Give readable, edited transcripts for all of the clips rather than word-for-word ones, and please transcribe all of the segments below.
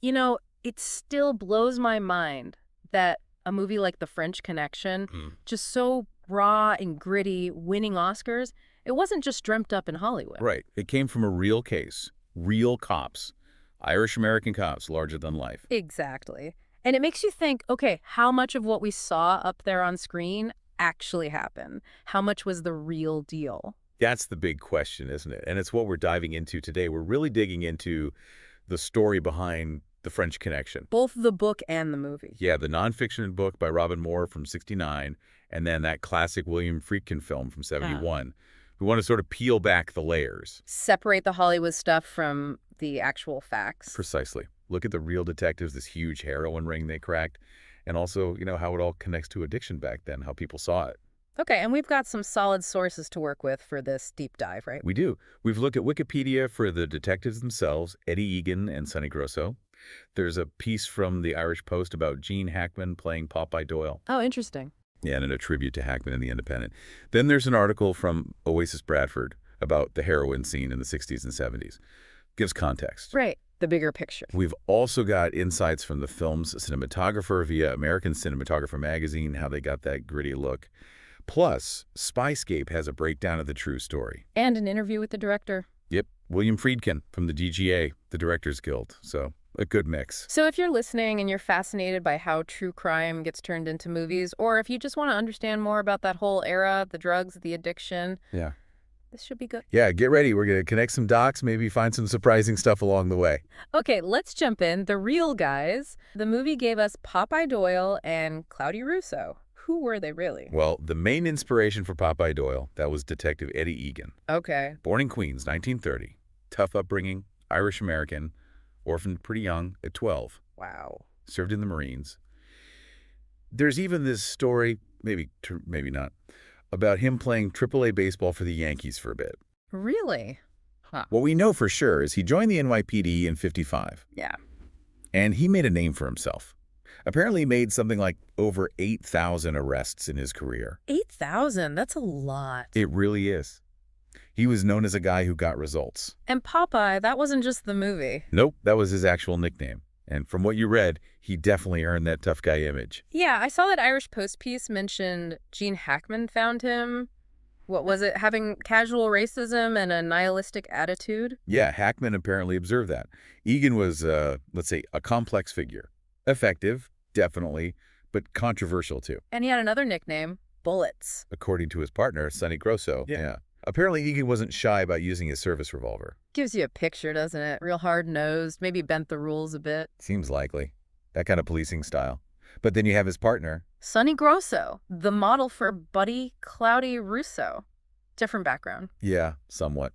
You know, it still blows my mind that a movie like The French Connection, just so raw and gritty, winning Oscars, it wasn't just dreamt up in Hollywood. Right. It came from a real case. Real cops. Irish-American cops, larger than life. Exactly. And it makes you think, okay, how much of what we saw up there on screen actually happened? How much was the real deal? That's the big question, isn't it? And it's what we're diving into today. We're really digging into the story behind The French Connection. Both the book and the movie. Yeah, the nonfiction book by Robin Moore from '69, and then that classic William Friedkin film from '71. We want to sort of peel back the layers. Separate the Hollywood stuff from the actual facts. Precisely. Look at the real detectives, this huge heroin ring they cracked, and also, how it all connects to addiction back then, how people saw it. Okay, and we've got some solid sources to work with for this deep dive, right? We do. We've looked at Wikipedia for the detectives themselves, Eddie Egan and Sonny Grosso. There's a piece from the Irish Post about Gene Hackman playing Popeye Doyle. Oh, interesting. Yeah, and a tribute to Hackman in The Independent. Then there's an article from Oasis Bradford about the heroin scene in the 60s and 70s. Gives context. Right, the bigger picture. We've also got insights from the film's cinematographer via American Cinematographer magazine, how they got that gritty look. Plus, Spyscape has a breakdown of the true story. And an interview with the director. Yep, William Friedkin from the DGA, the Directors Guild. So, a good mix. So if you're listening and you're fascinated by how true crime gets turned into movies, or if you just want to understand more about that whole era, the drugs, the addiction, this should be good. Yeah, get ready. We're going to connect some dots, maybe find some surprising stuff along the way. Okay, let's jump in. The real guys. The movie gave us Popeye Doyle and Cloudy Russo. Who were they really? Well, the main inspiration for Popeye Doyle, that was Detective Eddie Egan. Okay. Born in Queens, 1930. Tough upbringing, Irish-American, orphaned pretty young at 12. Wow. Served in the Marines. There's even this story, maybe not, about him playing AAA baseball for the Yankees for a bit. Really? Huh. What we know for sure is he joined the NYPD in '55. Yeah. And he made a name for himself. Apparently he made something like over 8,000 arrests in his career. 8,000? That's a lot. It really is. He was known as a guy who got results. And Popeye, that wasn't just the movie. Nope, that was his actual nickname. And from what you read, he definitely earned that tough guy image. Yeah, I saw that Irish Post piece mentioned Gene Hackman found him, what was it, having casual racism and a nihilistic attitude? Yeah, Hackman apparently observed that. Egan was, let's say, a complex figure. Effective, definitely, but controversial too. And he had another nickname, Bullets. According to his partner, Sonny Grosso. Yeah. Apparently, Egan wasn't shy about using his service revolver. Gives you a picture, doesn't it? Real hard-nosed, maybe bent the rules a bit. Seems likely. That kind of policing style. But then you have his partner. Sonny Grosso, the model for Buddy Cloudy Russo. Different background. Yeah, somewhat.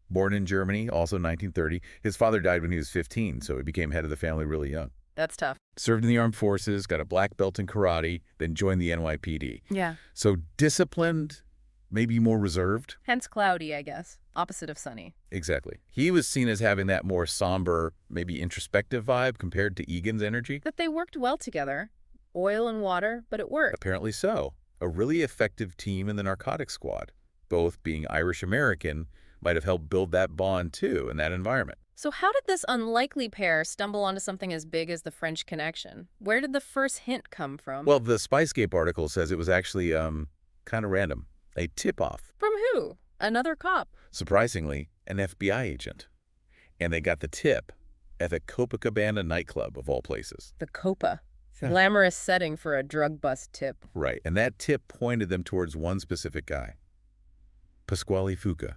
Born in Germany, also 1930. His father died when he was 15, so he became head of the family really young. That's tough. Served in the armed forces, got a black belt in karate, then joined the NYPD. Yeah. So disciplined, maybe more reserved. Hence Cloudy, I guess. Opposite of Sonny. Exactly. He was seen as having that more somber, maybe introspective vibe compared to Egan's energy. That they worked well together. Oil and water, but it worked. Apparently so. A really effective team in the narcotics squad. Both being Irish-American might have helped build that bond, too, in that environment. So how did this unlikely pair stumble onto something as big as the French Connection? Where did the first hint come from? Well, the Spyscape article says it was actually, kind of random. A tip-off. From who? Another cop. Surprisingly, an FBI agent. And they got the tip at the Copacabana nightclub, of all places. The Copa. Glamorous setting for a drug bust tip. Right, and that tip pointed them towards one specific guy. Pasquale Fuca.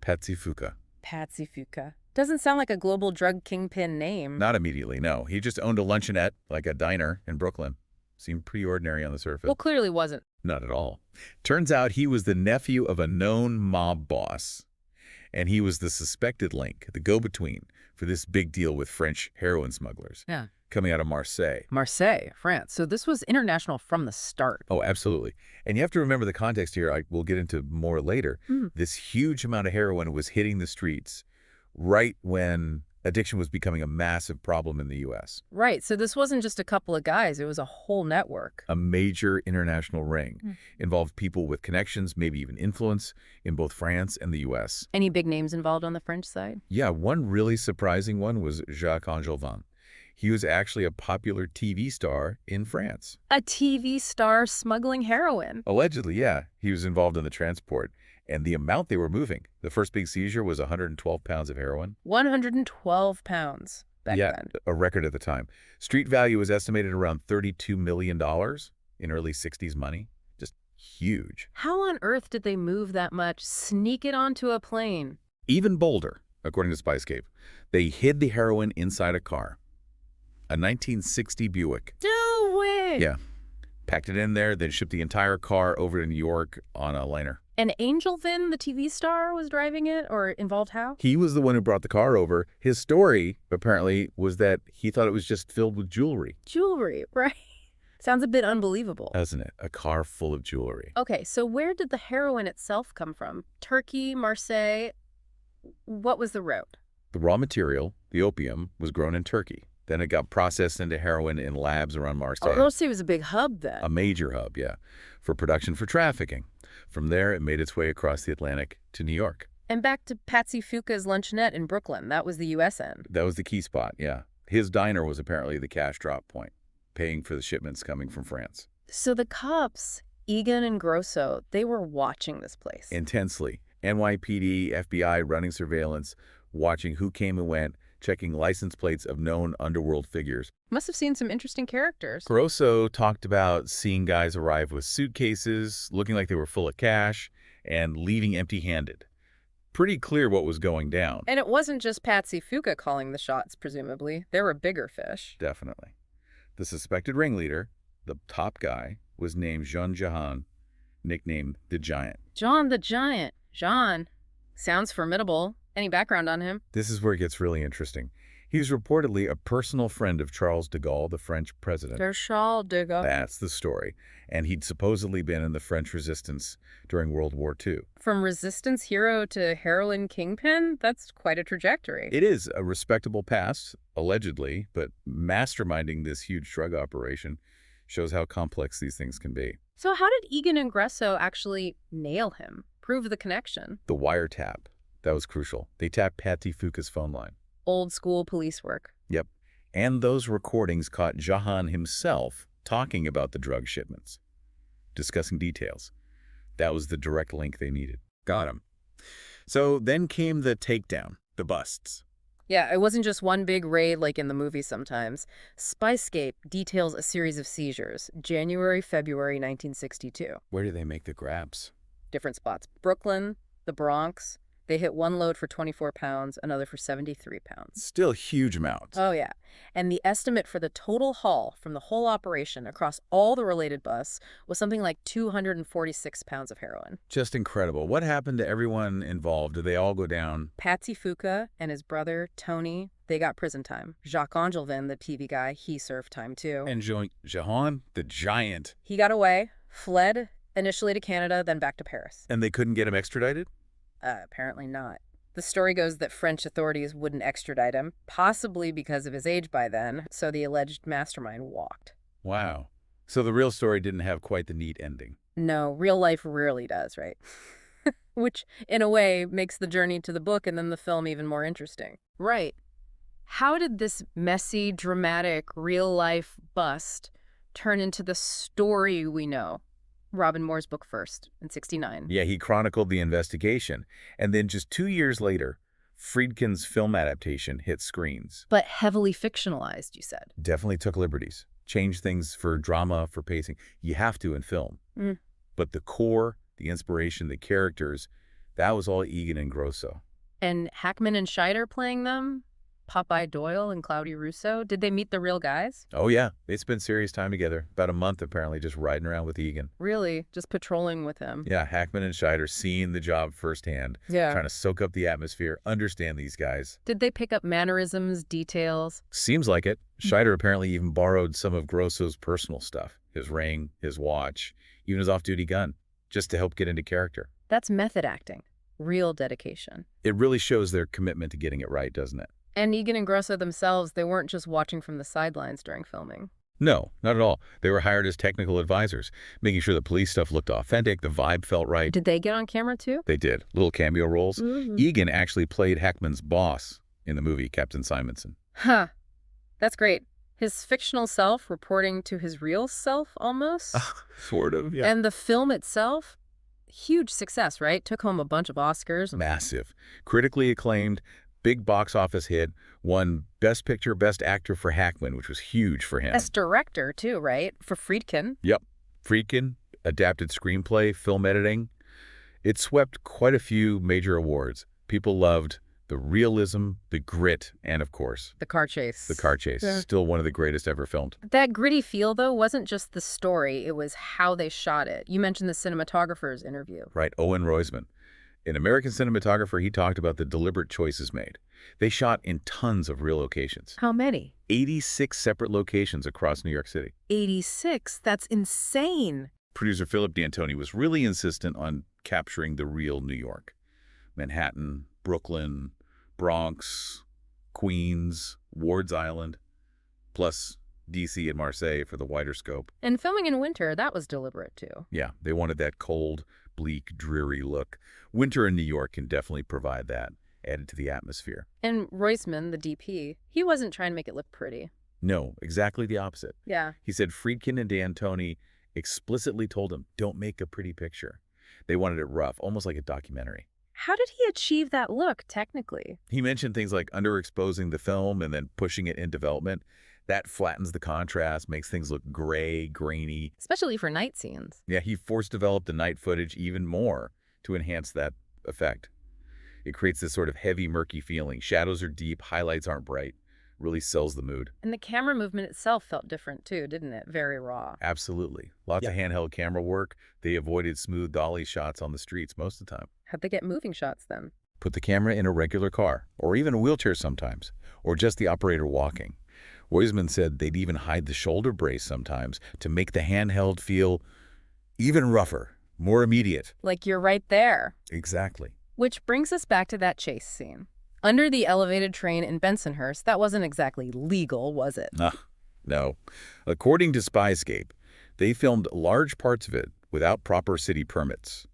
Patsy Fuca. Patsy Fuca. Doesn't sound like a global drug kingpin name. Not immediately, no. He just owned a luncheonette, like a diner, in Brooklyn. Seemed pretty ordinary on the surface. Well, clearly wasn't. Not at all. Turns out he was the nephew of a known mob boss. And he was the suspected link, the go-between, for this big deal with French heroin smugglers. Yeah. Coming out of Marseille. Marseille, France. So this was international from the start. Oh, absolutely. And you have to remember the context here. We'll get into more later. This huge amount of heroin was hitting the streets right when addiction was becoming a massive problem in the U.S. Right. So this wasn't just a couple of guys. It was a whole network. A major international ring. Involved people with connections, maybe even influence, in both France and the U.S. Any big names involved on the French side? Yeah, one really surprising one was Jacques Enjolras. He was actually a popular TV star in France. A TV star smuggling heroin. Allegedly, yeah. He was involved in the transport. And the amount they were moving, the first big seizure was 112 pounds of heroin. 112 pounds back then. A record at the time. Street value was estimated around $32 million in early 60s money. Just huge. How on earth did they move that much, sneak it onto a plane? Even bolder, according to Spyscape. They hid the heroin inside a car. A 1960 Buick. No way! Yeah. Packed it in there, then shipped the entire car over to New York on a liner. And Angel Vin, the TV star, was driving it, or involved how? He was the one who brought the car over. His story, apparently, was that he thought it was just filled with jewelry. Jewelry, right? Sounds a bit unbelievable. Doesn't it? A car full of jewelry. Okay, so where did the heroin itself come from? Turkey, Marseille? What was the route? The raw material, the opium, was grown in Turkey. Then it got processed into heroin in labs around Marseille. Oh, Marseille was a big hub then. A major hub, yeah, for production for trafficking. From there, it made its way across the Atlantic to New York. And back to Patsy Fuca's luncheonette in Brooklyn. That was the U.S. end. That was the key spot, yeah. His diner was apparently the cash drop point, paying for the shipments coming from France. So the cops, Egan and Grosso, they were watching this place. Intensely. NYPD, FBI running surveillance, watching who came and went, checking license plates of known underworld figures. Must have seen some interesting characters. Grosso talked about seeing guys arrive with suitcases, looking like they were full of cash, and leaving empty-handed. Pretty clear what was going down. And it wasn't just Patsy Fuca calling the shots, presumably. There were bigger fish. Definitely. The suspected ringleader, the top guy, was named Jean Jahan, nicknamed the Giant. John the Giant. Jean. Sounds formidable. Any background on him? This is where it gets really interesting. He was reportedly a personal friend of Charles de Gaulle, the French president. Charles de Gaulle. That's the story. And he'd supposedly been in the French resistance during World War II. From resistance hero to heroin kingpin? That's quite a trajectory. It is a respectable past, allegedly, but masterminding this huge drug operation shows how complex these things can be. So how did Egan and Grosso actually nail him? Prove the connection? The wiretap. That was crucial. They tapped Patsy Fuca's phone line. Old school police work. Yep. And those recordings caught Jahan himself talking about the drug shipments, discussing details. That was the direct link they needed. Got him. So then came the takedown, the busts. Yeah, it wasn't just one big raid like in the movies sometimes. Spyscape details a series of seizures, January, February 1962. Where did they make the grabs? Different spots. Brooklyn, the Bronx. They hit one load for 24 pounds, another for 73 pounds. Still huge amounts. Oh, yeah. And the estimate for the total haul from the whole operation across all the related busts was something like 246 pounds of heroin. Just incredible. What happened to everyone involved? Did they all go down? Patsy Fuca and his brother, Tony, they got prison time. Jacques Angelvin, the TV guy, he served time too. And Jahan, the Giant. He got away, fled initially to Canada, then back to Paris. And they couldn't get him extradited? Apparently not. The story goes that French authorities wouldn't extradite him, possibly because of his age by then, so the alleged mastermind walked. Wow. So the real story didn't have quite the neat ending. No, real life rarely does, right? Which, in a way, makes the journey to the book and then the film even more interesting. Right. How did this messy, dramatic, real-life bust turn into the story we know? Robin Moore's book first, in '69. Yeah, he chronicled the investigation. And then just 2 years later, Friedkin's film adaptation hit screens. But heavily fictionalized, you said. Definitely took liberties. Changed things for drama, for pacing. You have to in film. But the core, the inspiration, the characters, that was all Egan and Grosso. And Hackman and Scheider playing them? Popeye, Doyle, and Cloudy Russo? Did they meet the real guys? Oh, yeah. They spent serious time together. About a month, apparently, just riding around with Egan. Really? Just patrolling with him? Yeah, Hackman and Scheider seeing the job firsthand. Yeah. Trying to soak up the atmosphere, understand these guys. Did they pick up mannerisms, details? Seems like it. Scheider apparently even borrowed some of Grosso's personal stuff. His ring, his watch, even his off-duty gun, just to help get into character. That's method acting. Real dedication. It really shows their commitment to getting it right, doesn't it? And Egan and Grosso themselves, they weren't just watching from the sidelines during filming. No, not at all. They were hired as technical advisors, making sure the police stuff looked authentic, the vibe felt right. Did they get on camera too? They did. Little cameo roles. Egan actually played Hackman's boss in the movie Captain Simonson. Huh. That's great. His fictional self reporting to his real self, almost. Sort of, yeah. And the film itself, huge success, right? Took home a bunch of Oscars. Massive. Critically acclaimed, big box office hit, won Best Picture, Best Actor for Hackman, which was huge for him. Best director, too, right? For Friedkin. Yep. Friedkin, adapted screenplay, film editing. It swept quite a few major awards. People loved the realism, the grit, and, of course, The car chase. the car chase. Yeah. Still one of the greatest ever filmed. That gritty feel, though, wasn't just the story. It was how they shot it. You mentioned the cinematographer's interview. Right, Owen Roizman. An American cinematographer, he talked about the deliberate choices made. They shot in tons of real locations. How many? 86 separate locations across New York City. 86? That's insane. Producer Philip D'Antoni was really insistent on capturing the real New York. Manhattan, Brooklyn, Bronx, Queens, Ward's Island, plus D.C. and Marseille for the wider scope. And filming in winter, that was deliberate, too. Yeah, they wanted that cold, bleak, dreary look. Winter in New York can definitely provide that, added to the atmosphere. And Roisman, the DP, he wasn't trying to make it look pretty. No, exactly the opposite. Yeah. He said Friedkin and D'Antoni explicitly told him, don't make a pretty picture. They wanted it rough, almost like a documentary. How did he achieve that look, technically? He mentioned things like underexposing the film and then pushing it in development. That flattens the contrast, makes things look gray, grainy. Especially for night scenes. Yeah, he force-developed the night footage even more to enhance that effect. It creates this sort of heavy, murky feeling. Shadows are deep, highlights aren't bright. Really sells the mood. And the camera movement itself felt different, too, didn't it? Very raw. Absolutely. Lots of handheld camera work. They avoided smooth dolly shots on the streets most of the time. How'd they get moving shots, then? Put the camera in a regular car, or even a wheelchair sometimes, or just the operator walking. Roizman said they'd even hide the shoulder brace sometimes to make the handheld feel even rougher, more immediate. Like you're right there. Exactly. Which brings us back to that chase scene. Under the elevated train in Bensonhurst, that wasn't exactly legal, was it? No. According to Spyscape, they filmed large parts of it without proper city permits.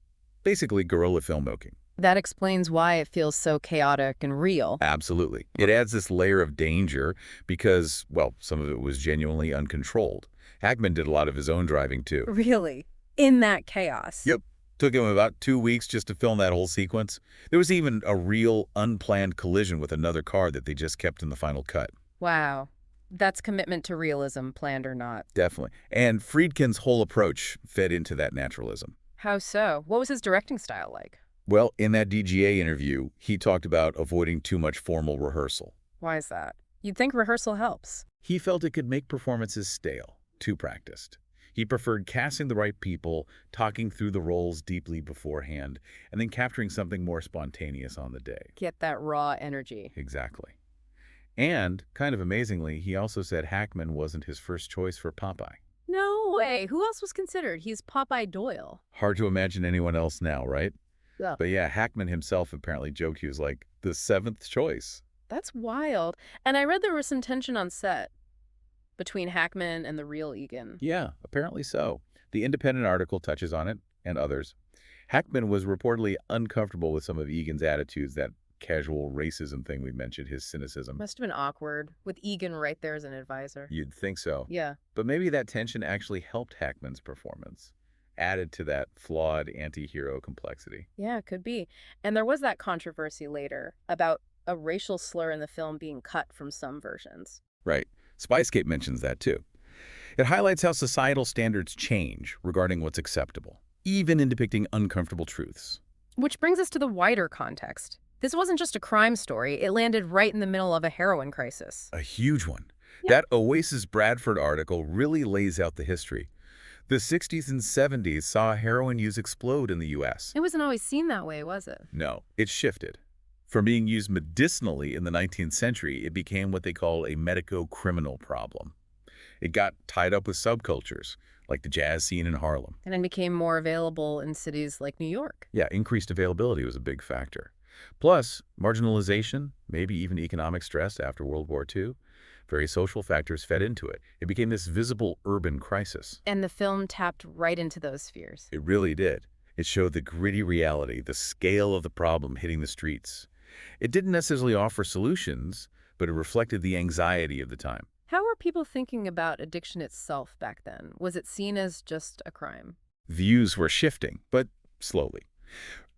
Basically, guerrilla filmmaking. That explains why it feels so chaotic and real. Absolutely. It adds this layer of danger because, well, some of it was genuinely uncontrolled. Hackman did a lot of his own driving, too. Really? In that chaos? Yep. Took him about 2 weeks just to film that whole sequence. There was even a real unplanned collision with another car that they just kept in the final cut. Wow. That's commitment to realism, planned or not. Definitely. And Friedkin's whole approach fed into that naturalism. How so? What was his directing style like? Well, in that DGA interview, he talked about avoiding too much formal rehearsal. Why is that? You'd think rehearsal helps. He felt it could make performances stale, too practiced. He preferred casting the right people, talking through the roles deeply beforehand, and then capturing something more spontaneous on the day. Get that raw energy. Exactly. And, kind of amazingly, he also said Hackman wasn't his first choice for Popeye. No way. Who else was considered? He's Popeye Doyle. Hard to imagine anyone else now, right? Yeah. But yeah, Hackman himself apparently joked he was like the 7th choice. That's wild. And I read there was some tension on set between Hackman and the real Egan. Yeah, apparently so. The Independent article touches on it, and others. Hackman was reportedly uncomfortable with some of Egan's attitudes, that casual racism thing we mentioned, his cynicism. Must have been awkward, with Egan right there as an advisor. You'd think so. Yeah. But maybe that tension actually helped Hackman's performance, added to that flawed anti-hero complexity. Yeah, it could be. And there was that controversy later about a racial slur in the film being cut from some versions. Right. Spyscape mentions that too. It highlights how societal standards change regarding what's acceptable, even in depicting uncomfortable truths. Which brings us to the wider context. This wasn't just a crime story. It landed right in the middle of a heroin crisis. A huge one. Yeah. That Oasis Bradford article really lays out the history. The 60s and 70s saw heroin use explode in the U.S. It wasn't always seen that way, was it? No, it shifted. From being used medicinally in the 19th century, it became what they call a medico-criminal problem. It got tied up with subcultures, like the jazz scene in Harlem. And it became more available in cities like New York. Yeah, increased availability was a big factor. Plus, marginalization, maybe even economic stress after World War II, various social factors fed into it. It became this visible urban crisis. And the film tapped right into those spheres. It really did. It showed the gritty reality, the scale of the problem hitting the streets. It didn't necessarily offer solutions, but it reflected the anxiety of the time. How were people thinking about addiction itself back then? Was it seen as just a crime? Views were shifting, but slowly.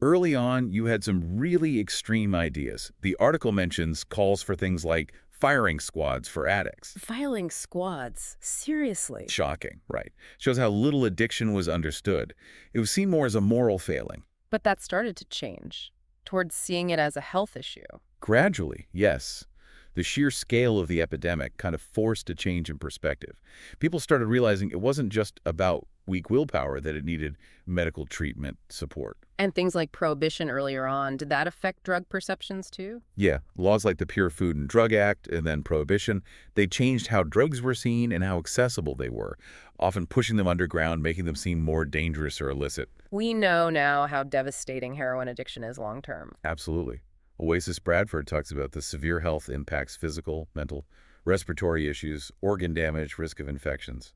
Early on, you had some really extreme ideas. The article mentions calls for things like firing squads for addicts. Filing squads. Seriously. Shocking, right? Shows how little addiction was understood. It was seen more as a moral failing. But that started to change towards seeing it as a health issue. Gradually, yes. The sheer scale of the epidemic kind of forced a change in perspective. People started realizing it wasn't just about weak willpower, that it needed medical treatment support. And things like prohibition earlier on, did that affect drug perceptions too? Yeah, laws like the Pure Food and Drug Act and then prohibition, they changed how drugs were seen and how accessible they were, often pushing them underground, making them seem more dangerous or illicit. We know now how devastating heroin addiction is long term. Absolutely. Oasis Bradford talks about the severe health impacts: physical, mental, respiratory issues, organ damage, risk of infections.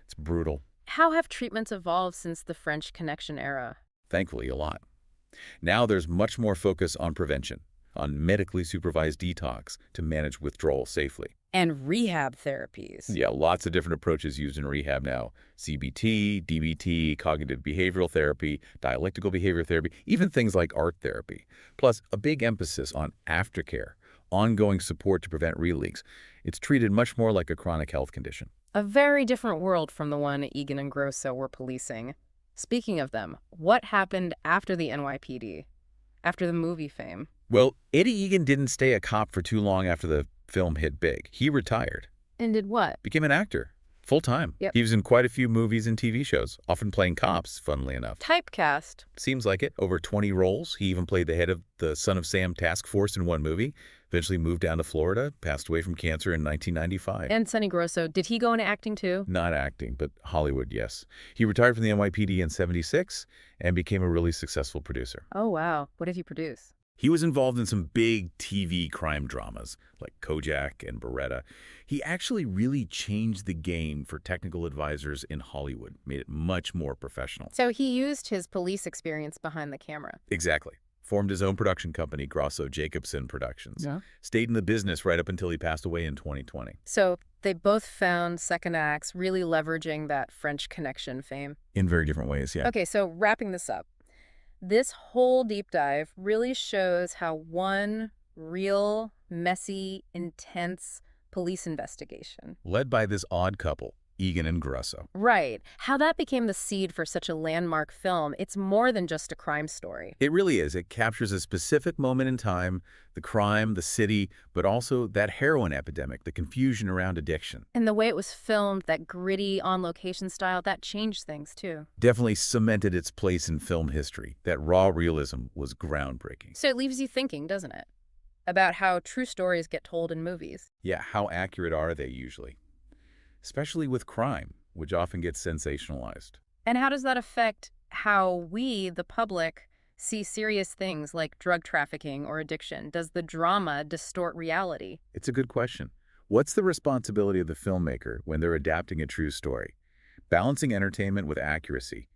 It's brutal. How have treatments evolved since the French Connection era? Thankfully, a lot. Now there's much more focus on prevention, on medically supervised detox to manage withdrawal safely. And rehab therapies. Yeah, lots of different approaches used in rehab now. CBT, DBT, cognitive behavioral therapy, dialectical behavior therapy, even things like art therapy. Plus, a big emphasis on aftercare, ongoing support to prevent releaks. It's treated much more like a chronic health condition. A very different world from the one Egan and Grosso were policing. Speaking of them, what happened after the NYPD? After the movie fame? Well, Eddie Egan didn't stay a cop for too long after the film hit big. He retired, And did what? became an actor, full-time. Yep. He was in quite a few movies and TV shows, often playing cops, funnily enough. Typecast. Seems like it. Over 20 roles. He even played the head of the Son of Sam task force in one movie. Eventually moved down to Florida, passed away from cancer in 1995. And Sonny Grosso, did he go into acting too? Not acting, but Hollywood, yes. He retired from the NYPD in '76 and became a really successful producer. Oh, wow. What did he produce? He was involved in some big TV crime dramas like Kojak and Beretta. He actually really changed the game for technical advisors in Hollywood, made it much more professional. So he used his police experience behind the camera. Exactly. Formed his own production company, Grosso Jacobson Productions. Yeah. Stayed in the business right up until he passed away in 2020. So they both found second acts really leveraging that French Connection fame. In very different ways, yeah. Okay, so wrapping this up. This whole deep dive really shows how one real, messy, intense police investigation. Led by this odd couple, Egan and Grosso. Right. How that became the seed for such a landmark film. It's more than just a crime story. It really is. It captures a specific moment in time, the crime, the city, but also that heroin epidemic, the confusion around addiction. And the way it was filmed, that gritty, on-location style, that changed things too. Definitely cemented its place in film history. That raw realism was groundbreaking. So it leaves you thinking, doesn't it? About how true stories get told in movies. Yeah, how accurate are they usually? Especially with crime, which often gets sensationalized. And how does that affect how we, the public, see serious things like drug trafficking or addiction? Does the drama distort reality? It's a good question. What's the responsibility of the filmmaker when they're adapting a true story? Balancing entertainment with accuracy,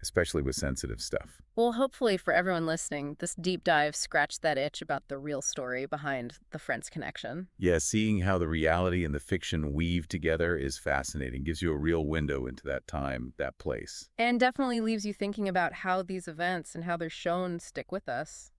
especially with sensitive stuff. Well, hopefully for everyone listening, this deep dive scratched that itch about the real story behind the French Connection. Yeah, seeing how the reality and the fiction weave together is fascinating. Gives you a real window into that time, that place. And definitely leaves you thinking about how these events and how they're shown stick with us.